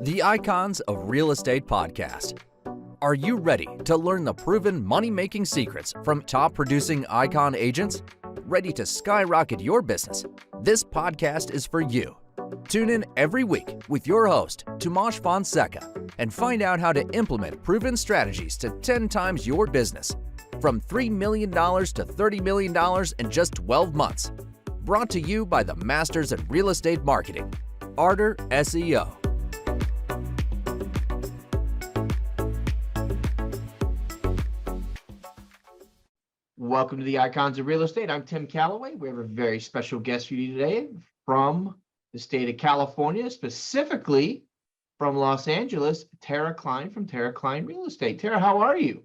The Icons of Real Estate Podcast. Are you ready to learn the proven money-making secrets from top-producing icon agents? Ready to skyrocket your business? This podcast is for you. Tune in every week with your host, Tomasz Fonseca, and find out how to implement proven strategies to 10 times your business. From $3 million to $30 million in just 12 months. Brought to you by the Masters at Real Estate Marketing, Arter SEO. Welcome to the Icons of Real Estate. I'm Tim Calloway. We have a very special guest for you today from the state of California, specifically from Los Angeles, Tara Klein from Tara Klein Real Estate. Tara, how are you?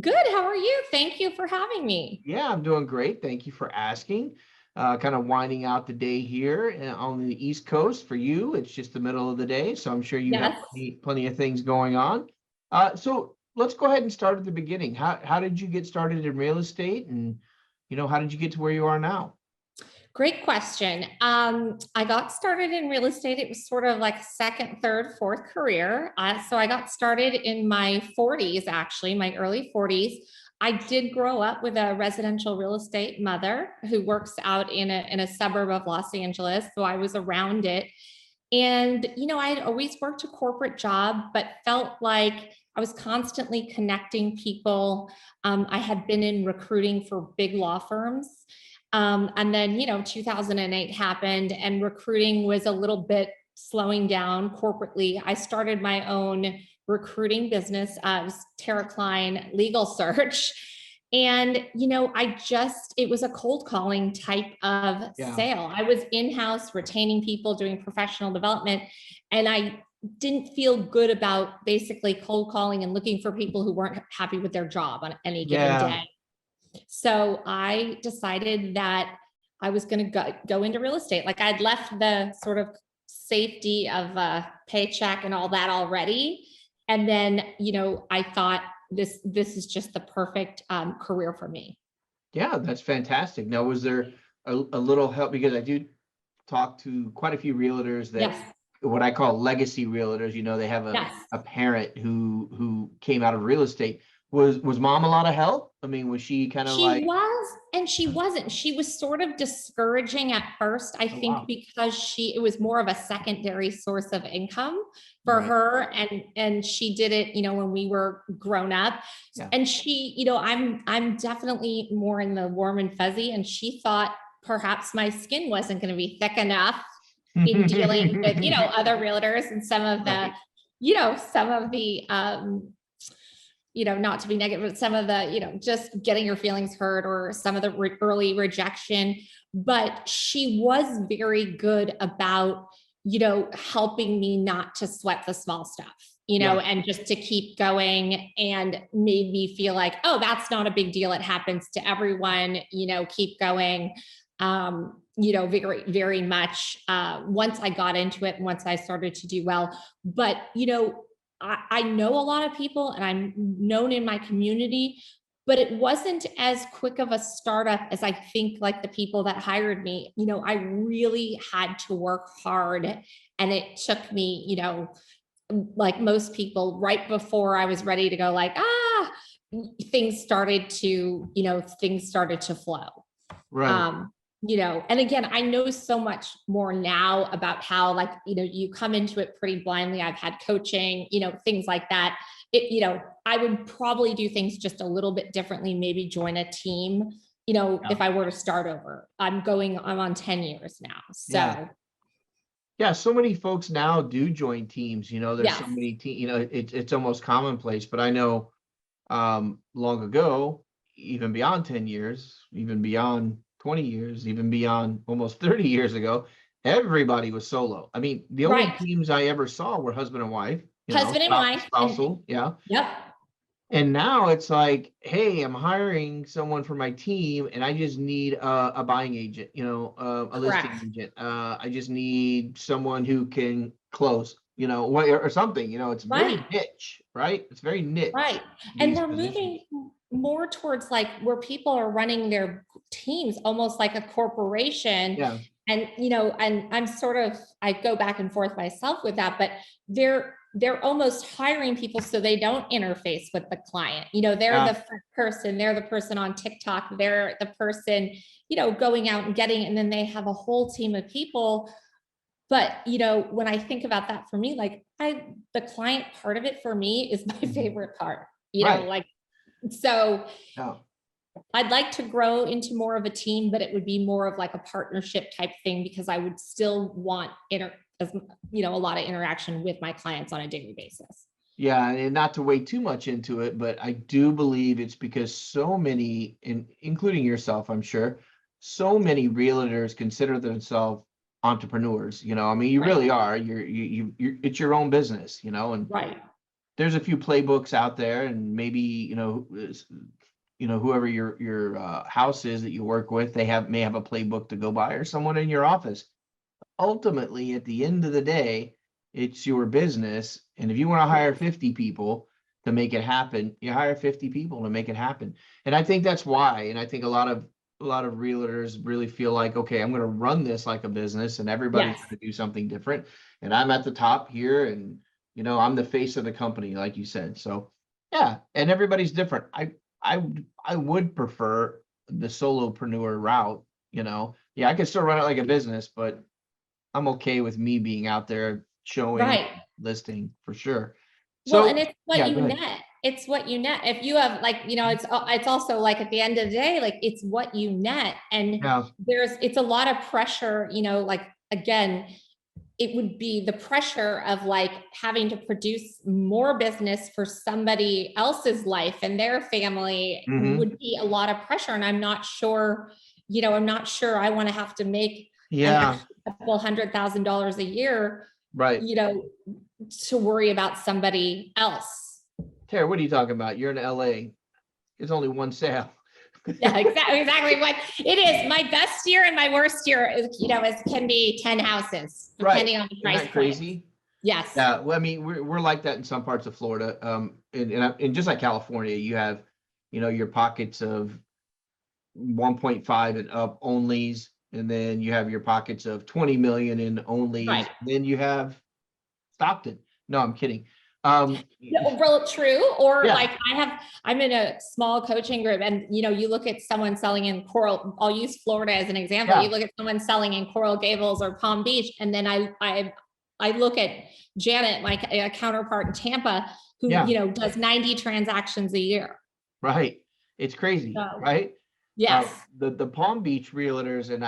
Good. How are you? Thank you for having me. Yeah, I'm doing great. Thank you for asking. Kind of winding out the day here on the East Coast. For you, it's just the middle of the day, so I'm sure you have plenty of things going on. So let's go ahead and start at the beginning. How did you get started in real estate, and how did you get to where you are now? Great question. I got started in real estate. It was sort of like second, third, fourth career. So I got started in my 40s, actually, my early 40s. I did grow up with a residential real estate mother who works out in a suburb of Los Angeles. So I was around it. And, I had always worked a corporate job, but felt like I was constantly connecting people. I had been in recruiting for big law firms. And then, 2008 happened and recruiting was a little bit slowing down corporately. I started my own recruiting business, Tara Klein Legal Search. And, it was a cold calling type of sale. I was in-house retaining people, doing professional development. And I didn't feel good about basically cold calling and looking for people who weren't happy with their job on any given day. So I decided that I was going to go into real estate. Like I'd left the sort of safety of a paycheck and all that already. And then, I thought this is just the perfect career for me. Yeah, that's fantastic. Now, was there a little help? Because I do talk to quite a few realtors that what I call legacy realtors, they have a parent who came out of real estate. Was mom a lot of help? I mean, was she kind of like... She was, and she wasn't. She was sort of discouraging at first, I think, because it was more of a secondary source of income for her. And she did it, when we were grown up. Yeah. And she, I'm definitely more in the warm and fuzzy. And she thought perhaps my skin wasn't going to be thick enough in dealing with, other realtors and some of the, not to be negative, but some of the, just getting your feelings hurt or some of the early rejection. But she was very good about, helping me not to sweat the small stuff, and just to keep going, and made me feel like, oh, that's not a big deal. It happens to everyone, keep going. Very, very much once I got into it and once I started to do well. But, I know a lot of people and I'm known in my community, but it wasn't as quick of a startup as I think like the people that hired me. I really had to work hard, and it took me, like most people, right before I was ready to go, like, things started to flow. Right. And again, I know so much more now about how, like, you come into it pretty blindly. I've had coaching, things like that. I would probably do things just a little bit differently, maybe join a team, if I were to start over. I'm on 10 years now. So. Yeah. So many folks now do join teams, there's so many teams, it's almost commonplace, but I know long ago, even beyond 10 years, even beyond 20 years, even beyond almost 30 years ago, everybody was solo. I mean, the only teams I ever saw were husband and wife. Spousal, Yep. And now it's like, hey, I'm hiring someone for my team, and I just need a buying agent, a listing agent. I just need someone who can close, or something. It's very niche, right? It's very niche. Right. And we're moving more towards like where people are running their teams almost like a corporation. And, and I'm sort of, I go back and forth myself with that, but they're almost hiring people so they don't interface with the client. They're the person, they're the person on TikTok, they're the person, going out and getting, and then they have a whole team of people. But, when I think about that for me, like the client part of it for me is my favorite part, so I'd like to grow into more of a team, but it would be more of like a partnership type thing, because I would still want a lot of interaction with my clients on a daily basis. Yeah, and not to wade too much into it, but I do believe it's because so many, including yourself, I'm sure, so many realtors consider themselves entrepreneurs. You really are. You're it's your own business. And there's a few playbooks out there, and maybe whoever your house is that you work with, may have a playbook to go by, or someone in your office. Ultimately, at the end of the day, it's your business. And if you want to hire 50 people to make it happen, you hire 50 people to make it happen. And I think that's why. And I think a lot of realtors really feel like, okay, I'm going to run this like a business, and everybody's going to do something different. And I'm at the top here, and I'm the face of the company, like you said. So yeah, and everybody's different. I would prefer the solopreneur route. Yeah, I could still run it like a business, but I'm okay with me being out there showing, listing for sure. So, and it's what you net. It's what you net. If you have it's also like at the end of the day, like it's what you net. And it's a lot of pressure, again, it would be the pressure of like having to produce more business for somebody else's life and their family would be a lot of pressure. And I'm not sure, I want to have to make a couple $100,000 a year, to worry about somebody else. Tara, what are you talking about? You're in LA. It's only one sale. Yeah, exactly. Like it is. My best year and my worst year is, can be 10 houses, depending on the price. Isn't that crazy? Yes. Yeah. Well, I mean, we're like that in some parts of Florida. And just like California, you have, your pockets of 1.5 and up onlys, and then you have your pockets of 20 million in onlys. Then you have Stockton. No, I'm kidding. Real true. Or like I'm in a small coaching group, and you look at someone selling in Coral, I'll use Florida as an example. You look at someone selling in Coral Gables or Palm Beach, and then I look at Janet, my counterpart in Tampa, who does 90 transactions a year. Right. It's crazy, right? Yes. The Palm Beach realtors, and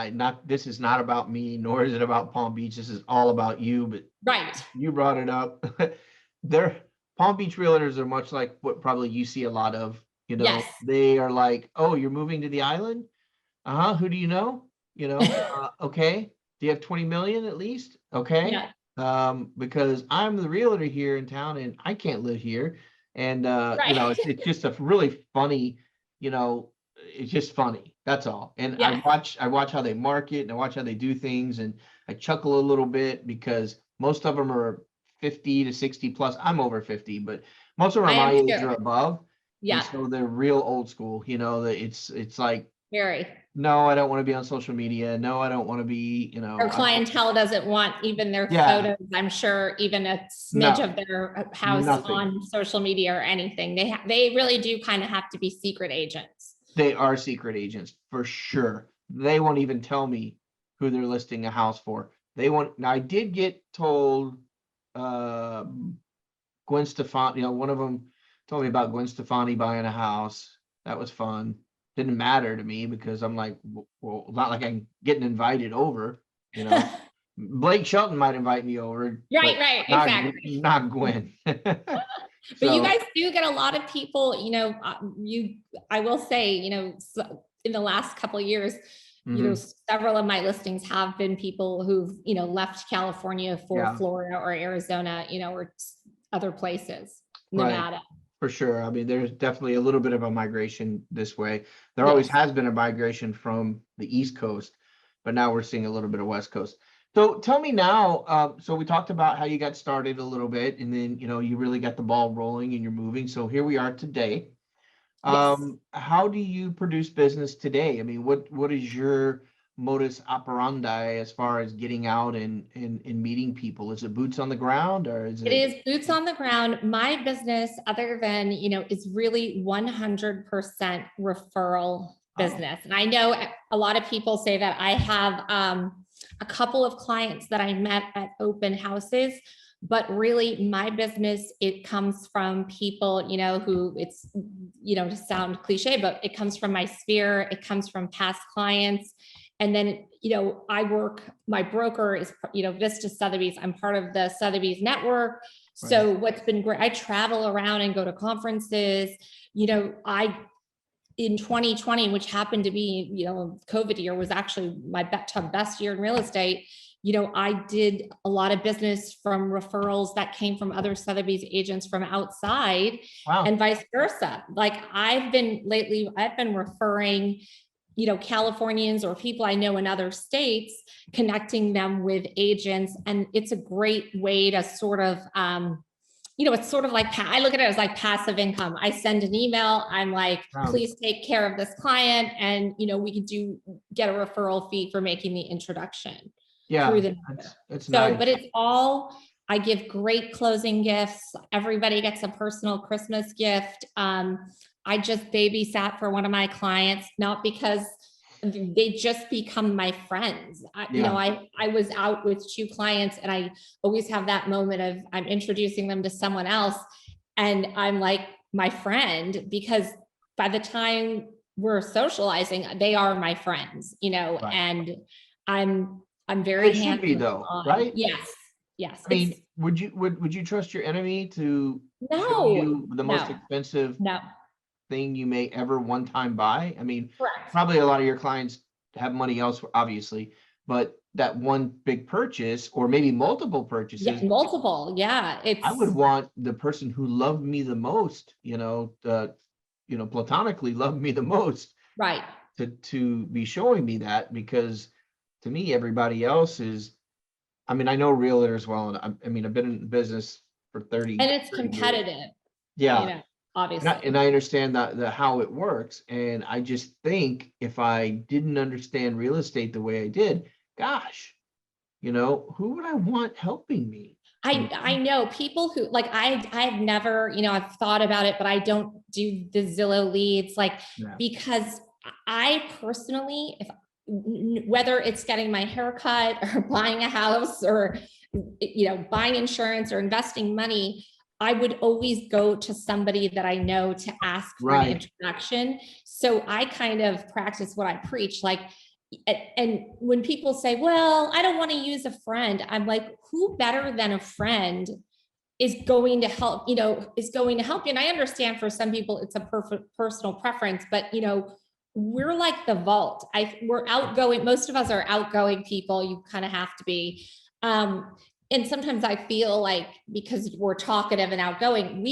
this is not about me, nor is it about Palm Beach. This is all about you, but you brought it up. Palm Beach realtors are much like what probably you see a lot of, they are like, oh, you're moving to the island? Who do you know? Okay. Do you have 20 million at least? Okay. Because I'm the realtor here in town and I can't live here. And, it's just a really funny, it's just funny. That's all. And I watch how they market, and I watch how they do things, and I chuckle a little bit because most of them are 50 to 60 plus. I'm over 50, but most of them are my age or above. Yeah. And so they're real old school, it's like, no, I don't want to be on social media. No, I don't want to be, Their clientele doesn't want even their photos, I'm sure, even a smidge of their house on social media or anything. They really do kind of have to be secret agents. They are secret agents for sure. They won't even tell me who they're listing a house for. Now I did get told, Gwen Stefani, one of them told me about Gwen Stefani buying a house. That was fun. Didn't matter to me because I'm like, well, not like I'm getting invited over, Blake Shelton might invite me over. Right, exactly. Not Gwen. But you guys do get a lot of people, I will say, in the last couple of years, several of my listings have been people who've, left California for Florida or Arizona, or other places, Nevada. For sure. I mean, there's definitely a little bit of a migration this way. There always has been a migration from the East Coast, but now we're seeing a little bit of West Coast. So tell me now, so we talked about how you got started a little bit, and then, you really got the ball rolling and you're moving. So here we are today. How do you produce business today? I mean, what is your modus operandi as far as getting out and meeting people? Is it boots on the ground, or is it? It is boots on the ground. My business, other than, is really 100% referral business. And I know a lot of people say that. I have a couple of clients that I met at open houses, but really my business, it comes from people, who it's, to sound cliche, but it comes from my sphere. It comes from past clients. And then, my broker is, Vista Sotheby's. I'm part of the Sotheby's network. So what's been great, I travel around and go to conferences. In 2020, which happened to be, COVID year, was actually my best year in real estate. I did a lot of business from referrals that came from other Sotheby's agents from outside. Wow. And vice versa. Like I've been referring, Californians or people I know in other states, connecting them with agents. And it's a great way to sort of, it's sort of like, I look at it as like passive income. I send an email. I'm like, please take care of this client. And, we could get a referral fee for making the introduction. Yeah, that's nice. But it's all, I give great closing gifts. Everybody gets a personal Christmas gift. I just babysat for one of my clients, not because they just become my friends. I was out with 2 clients, and I always have that moment of I'm introducing them to someone else, and I'm like my friend, because by the time we're socializing, they are my friends, and I'm very hands-on. Should be though, right? Yes. I mean, would you trust your enemy to show you the most expensive thing you may ever one time buy? I mean, correct. Probably a lot of your clients have money elsewhere, obviously, but that one big purchase, or maybe multiple purchases. Yeah, multiple. Yeah. I would want the person who loved me the most, platonically loved me the most. Right. To be showing me that, because to me, everybody else is, I mean, I know realtors well, and I've been in business for 30 and it's competitive. Years. Yeah. Obviously. And I understand the how it works. And I just think if I didn't understand real estate the way I did, gosh, who would I want helping me? I know people who, like, I've never, I've thought about it, but I don't do the Zillow leads, because I personally, whether it's getting my hair cut or buying a house or, buying insurance or investing money, I would always go to somebody that I know to ask for an introduction. So I kind of practice what I preach. And when people say, well, I don't want to use a friend, I'm like, who better than a friend is going to help, is going to help you. And I understand for some people it's a personal preference, but we're like the vault. We're outgoing. Most of us are outgoing people. You kind of have to be. And sometimes I feel like because we're talkative and outgoing,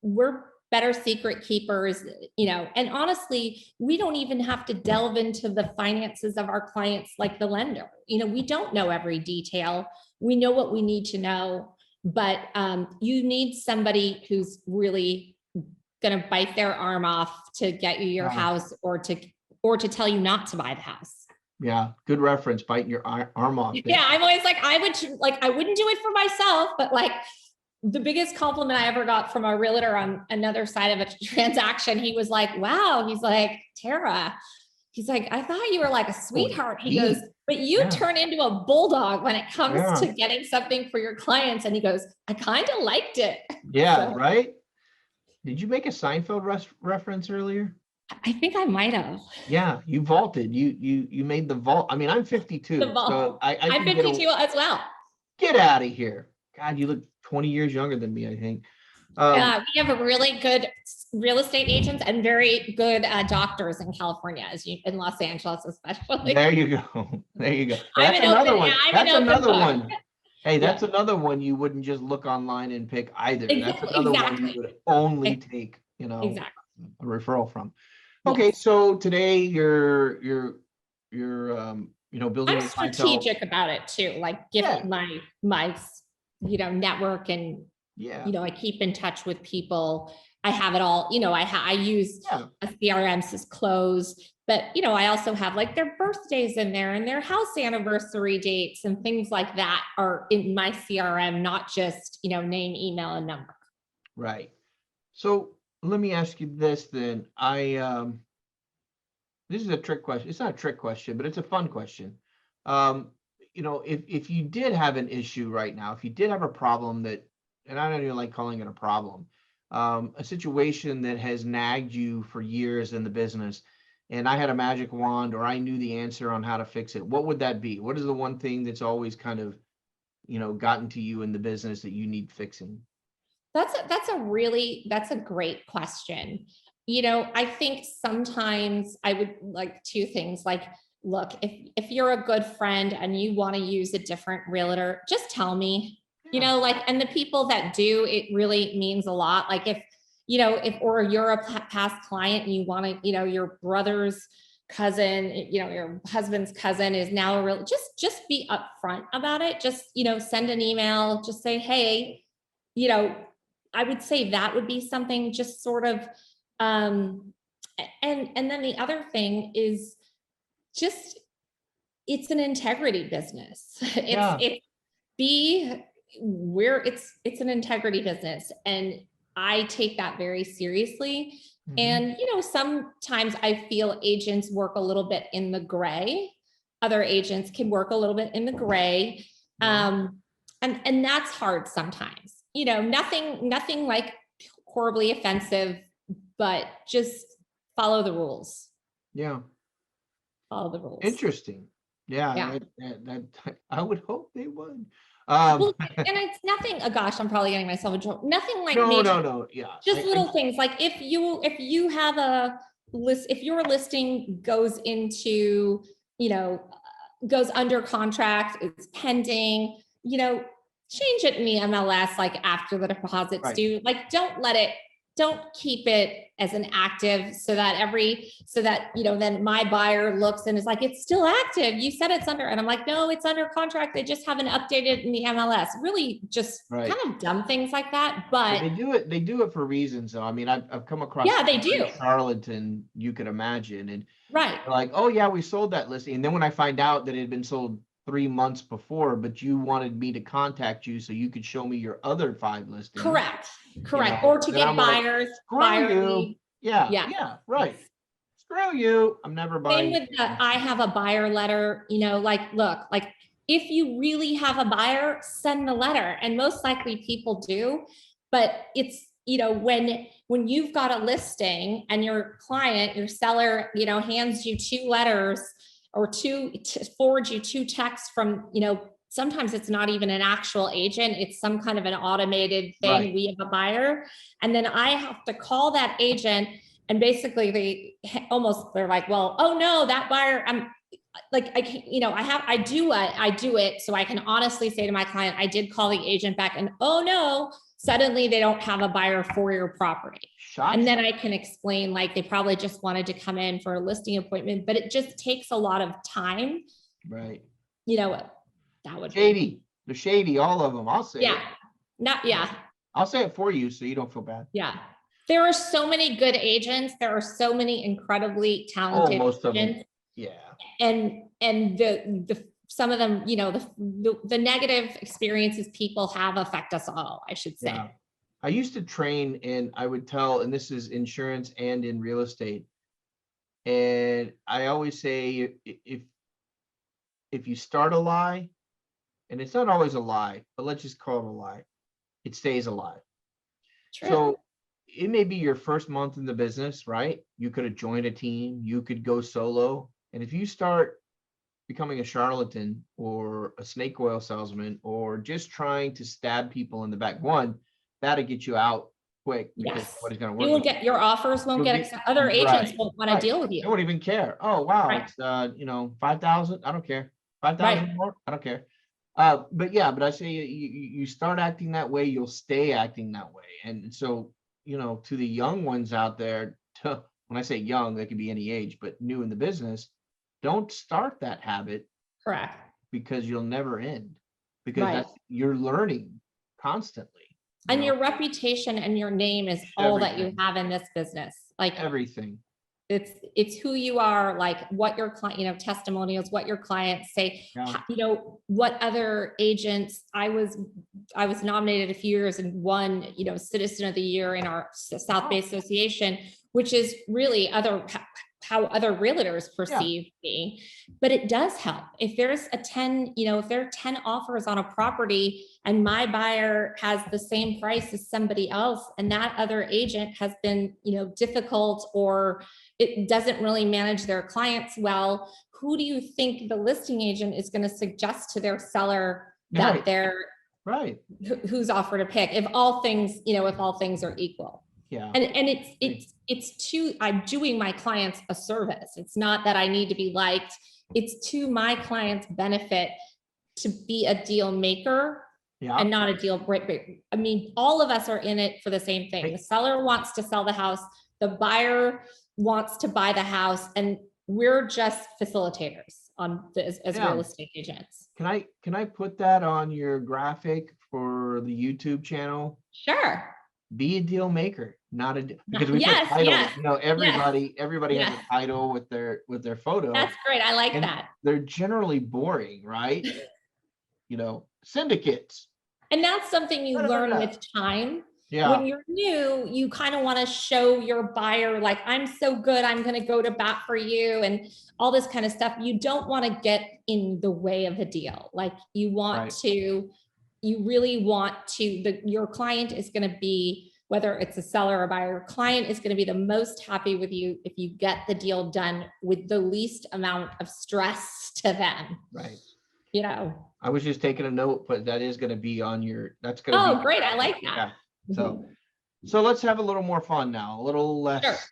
we're better secret keepers, and honestly, we don't even have to delve into the finances of our clients like the lender. We don't know every detail. We know what we need to know, but you need somebody who's really going to bite their arm off to get you your house, or to tell you not to buy the house. Yeah, good reference, biting your arm off. Yeah, I'm always like, I wouldn't do it for myself, but the biggest compliment I ever got from a realtor on another side of a transaction, he was like, wow, he's like, Tara, he's like, I thought you were like a sweetheart. He goes, but you turn into a bulldog when it comes to getting something for your clients. And he goes, I kind of liked it. Yeah, right? Did you make a Seinfeld reference earlier? I think I might have. Yeah, you vaulted. You made the vault. I mean, I'm 52. So I'm 52 as well. Get out of here. God, you look 20 years younger than me, I think. We have a really good real estate agents and very good doctors in California, in Los Angeles, especially. There you go. That's another one. That's another one. Hey, that's another one you wouldn't just look online and pick either. That's another one you would only take, a referral from. Okay, so today you're building. I'm strategic about it too, like giving my network, and I keep in touch with people. I have it all. I use a CRM, Close, But, I also have like their birthdays in there and their house anniversary dates and things like that are in my CRM, not just, name, email, and number. Right. So let me ask you this then. This is a trick question. It's not a trick question, but it's a fun question. If you did have an issue right now, if you did have a problem that, and I don't even like calling it a problem, a situation that has nagged you for years in the business, and I had a magic wand or I knew the answer on how to fix it, what would that be? What is the one thing that's always kind of, gotten to you in the business that you need fixing? That's a great question. I think sometimes I would like two things. Like, look, if you're a good friend and you want to use a different realtor, just tell me, and the people that do, it really means a lot. Like if or you're a past client and you want to, your brother's cousin, your husband's cousin is now a real, just be upfront about it. Just, send an email, just say, hey, I would say that would be something just sort of, and then the other thing is just, it's an integrity business. It's an integrity business. And I take that very seriously. Mm-hmm. And, sometimes I feel agents work a little bit in the gray. Other agents can work a little bit in the gray. And that's hard sometimes. Nothing like horribly offensive, but just follow the rules. Yeah. Follow the rules. Interesting. Yeah. I would hope they would. And it's nothing. Oh gosh, I'm probably getting myself in trouble. Nothing like major. No. Yeah. Just little things like if you have a list, if your listing goes into, goes under contract, it's pending, change it in the MLS, like after the deposit's due, like don't keep it as an active so that then my buyer looks and is like, it's still active. You said it's under, and I'm like, no, it's under contract. They just haven't updated in the MLS. Really just kind of dumb things like that. But they do it for reasons though. I mean, I've come across they do charlatan, you could imagine. And they're like, oh yeah, we sold that listing. And then when I find out that it had been sold 3 months before, but you wanted me to contact you so you could show me your other 5 listings. Correct. Or to get buyers. Like, screw you. Yeah. Right. Screw you. I'm never buying. Same with I have a buyer letter, look, like if you really have a buyer, send the letter. And most likely people do, but it's, when you've got a listing and your client, your seller, hands you 2 letters or forwards you 2 texts from, sometimes it's not even an actual agent. It's some kind of an automated thing. Right. We have a buyer. And then I have to call that agent and basically they're like, well, oh no, that buyer, I'm like, I can't, I do it. So I can honestly say to my client, I did call the agent back and oh no, suddenly they don't have a buyer for your property. And then I can explain, like, they probably just wanted to come in for a listing appointment, but it just takes a lot of time. Right. That would shady. They're shady, all of them. I'll say it. I'll say it for you so you don't feel bad. Yeah. There are so many good agents. There are so many incredibly talented most agents. Of them. Yeah. And the some of them, the negative experiences people have affect us all, I should say. Yeah. I used to train, and I would tell, and this is insurance and in real estate. And I always say, if you start a lie, and it's not always a lie, but let's just call it a lie, it stays a lie. True. So it may be your first month in the business, right? You could have joined a team, you could go solo. And if you start becoming a charlatan or a snake oil salesman or just trying to stab people in the back, that'll get you out quick. Yes. What is going to work? You will get your offers won't get accepted. Other agents won't want to deal with you. They won't even care. Oh wow, it's 5,000. I don't care. 5,000 more. I don't care. But I say you start acting that way, you'll stay acting that way. And so, to the young ones out there, when I say young, they could be any age, but new in the business, don't start that habit. Correct. Because you'll never end. Because you're learning constantly. And your reputation and your name is all that you have in this business. Like everything. it's who you are, like what your client, testimonials, what your clients say, what other agents. I was nominated a few years and won, Citizen of the Year in our South Bay Association, which is really how other realtors perceive me. But it does help. If there's if there are 10 offers on a property and my buyer has the same price as somebody else, and that other agent has been, difficult, or it doesn't really manage their clients well, who do you think the listing agent is going to suggest to their seller that who's offer to pick, if all things are equal? Yeah. And I'm doing my clients a service. It's not that I need to be liked. It's to my clients' benefit to be a deal maker and not a deal breaker. I mean, all of us are in it for the same thing. The seller wants to sell the house. The buyer wants to buy the house, and we're just facilitators as real estate agents. Can I put that on your graphic for the YouTube channel? Sure. Be a deal maker, not a because we put titles. Everybody has a title with their photo. That's great. I like that. They're generally boring, right? Syndicates. And that's something you learn with time. Yeah. When you're new, you kind of want to show your buyer, like, I'm so good, I'm going to go to bat for you, and all this kind of stuff. You don't want to get in the way of the deal. Like, you really want to, your client is going to be, whether it's a seller or buyer, client is going to be the most happy with you if you get the deal done with the least amount of stress to them. Right. I was just taking a note, but that is going to be on your, that's going to be. Oh, great. I like that. Yeah. So let's have a little more fun now, a little less,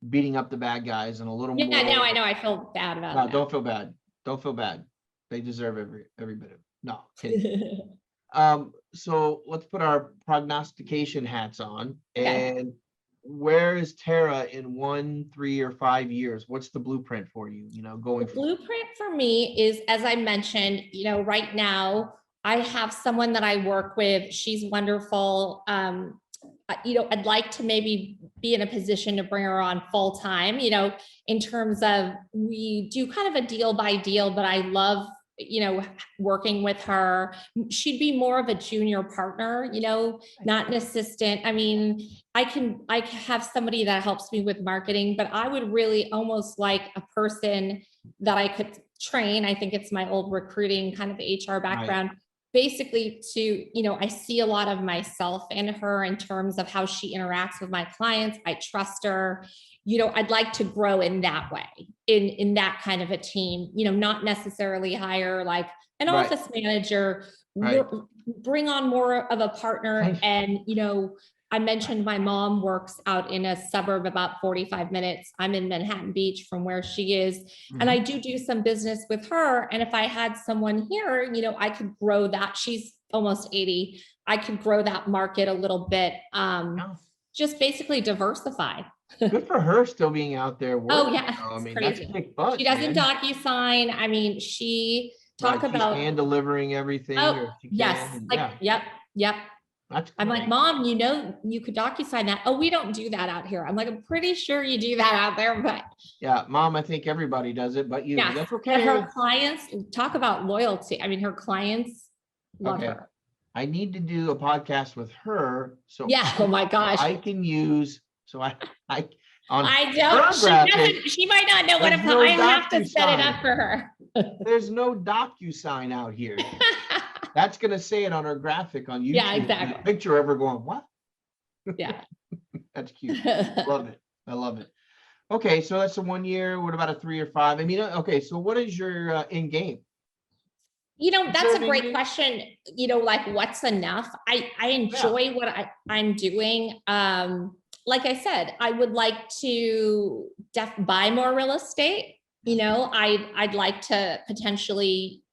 beating up the bad guys, and a little more. Yeah, no, I know. I feel bad about that. Don't feel bad. Don't feel bad. They deserve every bit of it. No. So let's put our prognostication hats on. And where is Tara in 1, 3, or 5 years? What's the blueprint for you, going forward? Blueprint for me is, as I mentioned, right now I have someone that I work with. She's wonderful. I'd like to maybe be in a position to bring her on full time, in terms of, we do kind of a deal by deal, but I love, working with her. She'd be more of a junior partner, not an assistant. I mean, I have somebody that helps me with marketing, but I would really almost like a person that I could train. I think it's my old recruiting kind of HR background. Basically to, I see a lot of myself in her in terms of how she interacts with my clients. I trust her. I'd like to grow in that way, in that kind of a team, not necessarily hire like an office manager, bring on more of a partner. And, I mentioned my mom works out in a suburb about 45 minutes. I'm in Manhattan Beach from where she is. And I do some business with her. And if I had someone here, I could grow that. She's almost 80. I could grow that market a little bit. Just basically diversify. Good for her still being out there working. Oh yeah, I mean, crazy. That's kick butt. She doesn't DocuSign. I mean, she talk about hand delivering everything. Yep. I'm like, Mom, you could DocuSign that. Oh, we don't do that out here. I'm like, I'm pretty sure you do that out there, but yeah, Mom, I think everybody does it, but that's okay. And her clients talk about loyalty. I mean, her clients love her. I need to do a podcast with her. So oh my gosh. I can use, I don't, she might not know what I have to set it up for her. There's no DocuSign out here. That's going to say it on our graphic on YouTube. Yeah, exactly. A picture of her going, what? Yeah. That's cute. I love it. Okay. So that's a 1 year. What about a 3 or 5? I mean, okay. So what is your end game? That's a great question. Like, what's enough? I enjoy what I'm doing. Like I said, I would like to buy more real estate. I'd like to potentially,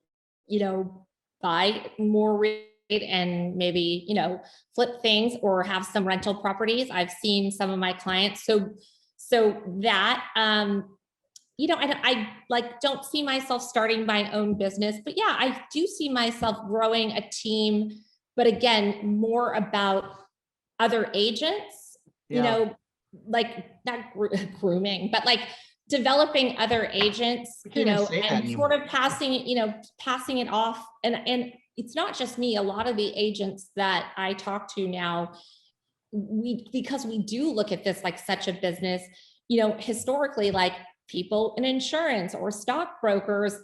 buy more real estate and maybe, flip things or have some rental properties. I've seen some of my clients. So that, I don't see myself starting my own business, but yeah, I do see myself growing a team, but again, more about other agents you know, like not grooming, but like developing other agents, you know, and sort of passing it off. And it's not just me. A lot of the agents that I talk to now, because we do look at this like such a business, you know, historically, like people in insurance or stockbrokers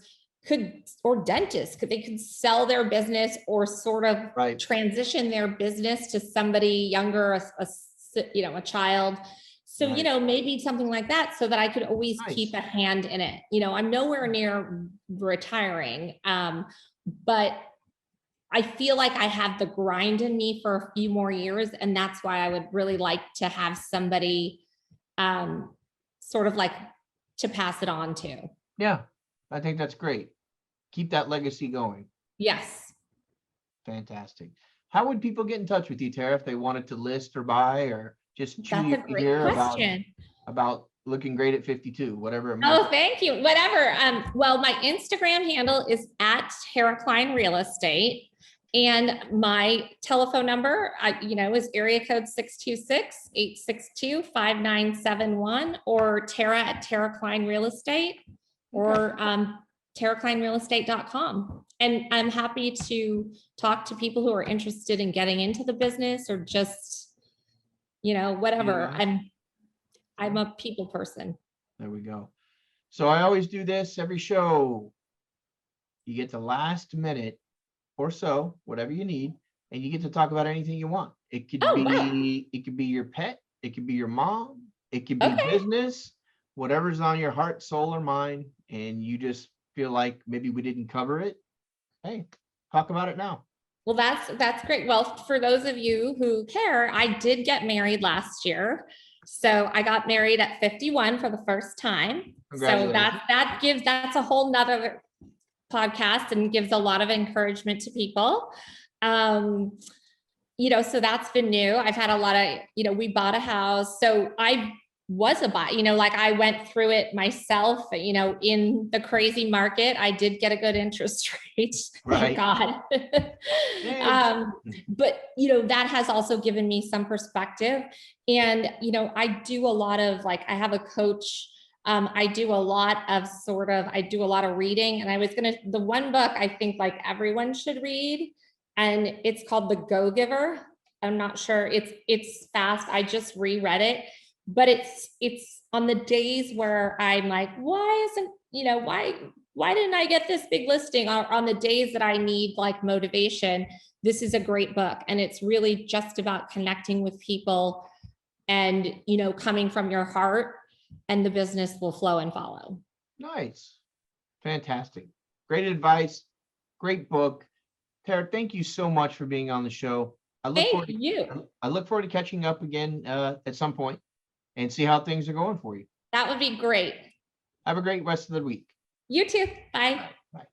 or dentists they could sell their business or sort of transition their business to somebody younger, a child. So, you know, maybe something like that so that I could always keep a hand in it. You know, I'm nowhere near retiring, but I feel like I have the grind in me for a few more years. And that's why I would really like to have somebody sort of like to pass it on to. Yeah, I think that's great. Keep that legacy going. Yes. Fantastic. How would people get in touch with you, Tara, if they wanted to list or buy or just chew your ear about looking great at 52, whatever it might be? Thank you. Whatever. Well, my Instagram handle is at Tara Klein Real Estate. And my telephone number, is area code 626-862-5971 or Tara at Tara Klein Real Estate or TaraKleinRealEstate.com. And I'm happy to talk to people who are interested in getting into the business or just, whatever. I'm a people person. There we go. So I always do this every show. You get the last minute or so, whatever you need, and you get to talk about anything you want. It could it could be your pet, it could be your mom, it could be business, whatever's on your heart, soul, or mind, and you just feel like maybe we didn't cover it. Hey, talk about it now. Well, that's great. Well, for those of you who care, I did get married last year. So I got married at 51 for the first time. So that's a whole nother podcast and gives a lot of encouragement to people. So that's been new. I've had a lot of, we bought a house. So I was a buy, I went through it myself, in the crazy market. I did get a good interest rate. Thank God. But, that has also given me some perspective. And, I do a lot of I have a coach. I do a lot of reading, and the one book I think everyone should read, and it's called The Go-Giver. I'm not sure it's fast. I just reread it, but it's on the days where I'm like, why didn't I get this big listing? Or on the days that I need motivation, this is a great book. And it's really just about connecting with people and, coming from your heart, and the business will flow and follow. Nice. Fantastic. Great advice. Great book. Tara, thank you so much for being on the show. I look forward to catching up again at some point and see how things are going for you. That would be great. Have a great rest of the week. You too. Bye. Bye.